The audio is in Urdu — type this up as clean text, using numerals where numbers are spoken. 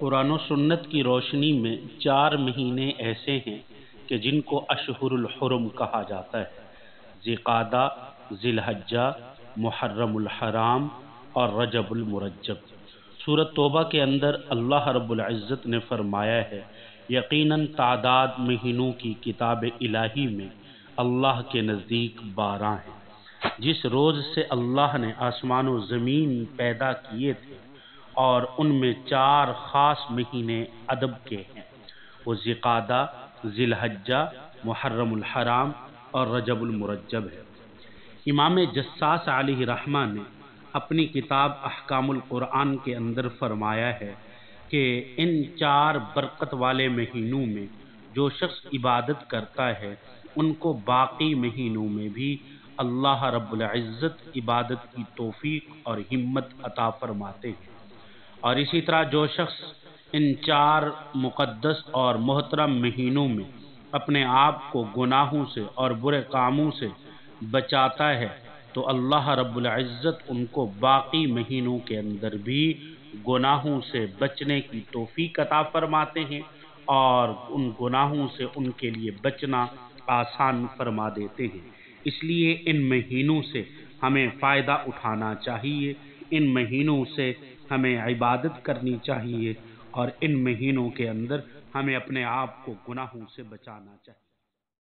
قرآن و سنت کی روشنی میں 4 مہینے ایسے ہیں کہ جن کو اشہر الحرم کہا جاتا ہے: ذی-قعدہ، ذی الحجہ، محرم الحرام اور رجب المرجب۔ سورۃ توبہ کے اندر اللہ رب العزت نے فرمایا ہے، یقیناً تعداد مہینوں کی کتاب الہی میں اللہ کے نزدیک 12 ہیں۔ جس روز سے اللہ نے آسمان و زمین پیدا کیے تھے اور ان میں 4 خاص مہینے ادب کے ہیں، وہ ذی-قعدہ، ذی الحجہ، محرم الحرام اور رجب المرجب ہے۔ امام جساس علیہ رحمہ نے اپنی کتاب احکام القرآن کے اندر فرمایا ہے کہ ان 4 برکت والے مہینوں میں جو شخص عبادت کرتا ہے ان کو باقی مہینوں میں بھی اللہ رب العزت عبادت کی توفیق اور ہمت عطا فرماتے ہیں، اور اسی طرح جو شخص ان 4 مقدس اور محترم مہینوں میں اپنے آپ کو گناہوں سے اور برے کاموں سے بچاتا ہے تو اللہ رب العزت ان کو باقی مہینوں کے اندر بھی گناہوں سے بچنے کی توفیق عطا فرماتے ہیں اور ان گناہوں سے ان کے لیے بچنا آسان فرما دیتے ہیں۔ اس لیے ان مہینوں سے ہمیں فائدہ اٹھانا چاہیے، ان مہینوں سے ہمیں عبادت کرنی چاہیے اور ان مہینوں کے اندر ہمیں اپنے آپ کو گناہوں سے بچانا چاہیے۔